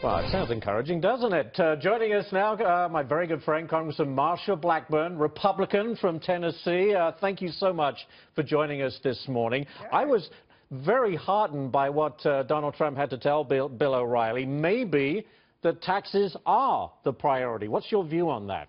Well, it sounds encouraging, doesn't it? Joining us now, my very good friend, Congressman Marsha Blackburn, Republican from Tennessee. Thank you so much for joining us this morning. Sure. I was very heartened by what Donald Trump had to tell Bill O'Reilly. Maybe that taxes are the priority. What's your view on that?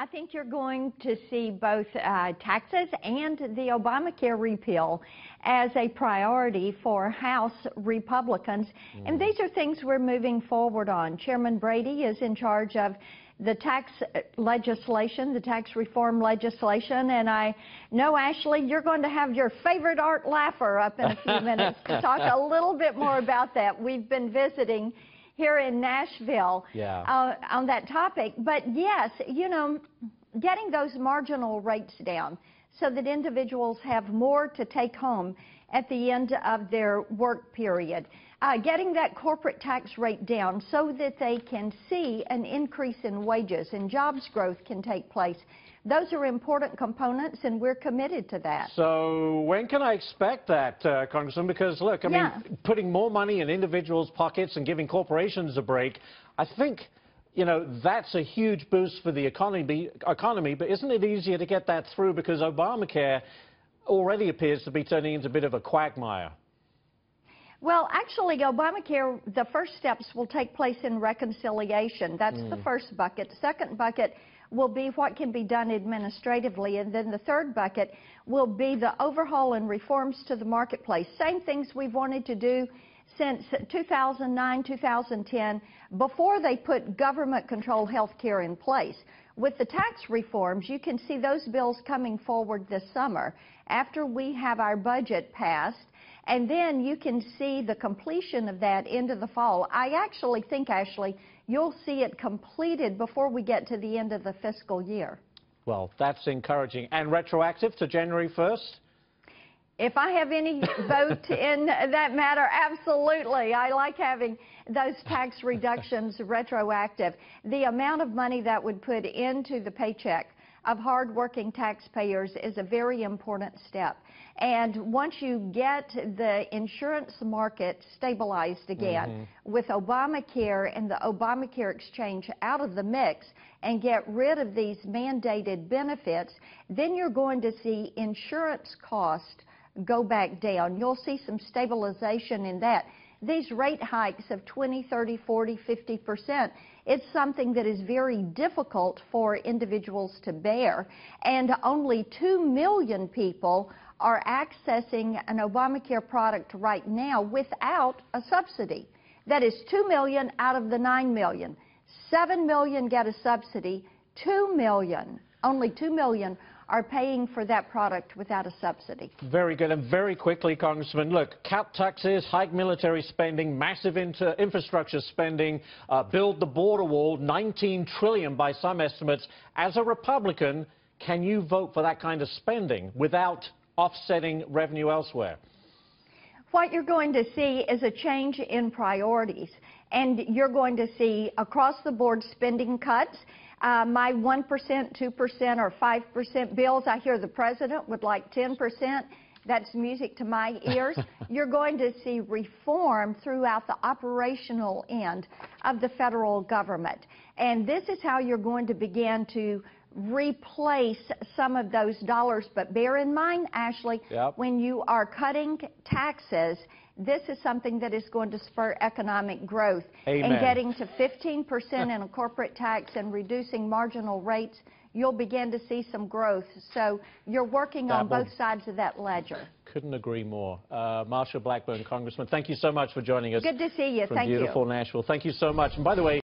I think you're going to see both taxes and the Obamacare repeal as a priority for House Republicans. And these are things we're moving forward on. Chairman Brady is in charge of the tax legislation, the tax reform legislation. And I know, Ashley, you're going to have your favorite Art Laffer up in a few minutes to talk a little bit more about that. We've been visiting here in Nashville on that topic. But yes, you know, getting those marginal rates down so that individuals have more to take home at the end of their work period. Getting that corporate tax rate down so that they can see an increase in wages and jobs growth can take place. Those are important components, and we're committed to that. So when can I expect that, Congressman? Because, look, I mean, putting more money in individuals' pockets and giving corporations a break, I think, you know, that's a huge boost for the economy, but isn't it easier to get that through because Obamacare already appears to be turning into a bit of a quagmire? Well, actually, Obamacare, the first steps will take place in reconciliation. That's the first bucket. The second bucket will be what can be done administratively, and then the third bucket will be the overhaul and reforms to the marketplace. Same things we've wanted to do since 2009, 2010, before they put government-controlled health care in place. With the tax reforms, you can see those bills coming forward this summer after we have our budget passed, and then you can see the completion of that into the fall. I actually think, Ashley, you'll see it completed before we get to the end of the fiscal year. Well, that's encouraging. And retroactive to January 1st? If I have any vote in that matter, absolutely. I like having those tax reductions retroactive. The amount of money that would put into the paycheck of hardworking taxpayers is a very important step. And once you get the insurance market stabilized again with Obamacare and the Obamacare exchange out of the mix and get rid of these mandated benefits, then you're going to see insurance costs go back down. You'll see some stabilization in that. These rate hikes of 20, 30, 40, 50%, it's something that is very difficult for individuals to bear. And only 2 million people are accessing an Obamacare product right now without a subsidy. That is 2 million out of the 9 million. 7 million get a subsidy. 2 million, only 2 million, are paying for that product without a subsidy. Very good. And very quickly, Congressman, look, cut taxes, hike military spending, massive infrastructure spending, build the border wall, $19 trillion by some estimates. As a Republican, can you vote for that kind of spending without offsetting revenue elsewhere? What you're going to see is a change in priorities, and you're going to see across-the-board spending cuts. My 1%, 2%, or 5% bills, I hear the president would like 10%. That's music to my ears. You're going to see reform throughout the operational end of the federal government. And this is how you're going to begin to replace some of those dollars. But bear in mind, Ashley, when you are cutting taxes, this is something that is going to spur economic growth. Amen. And getting to 15% in a corporate tax and reducing marginal rates, you'll begin to see some growth. So you're working on both sides of that ledger. Couldn't agree more. Marsha Blackburn, Congressman, thank you so much for joining us. Good to see you. From Thank you. Beautiful Nashville. Thank you so much. And by the way,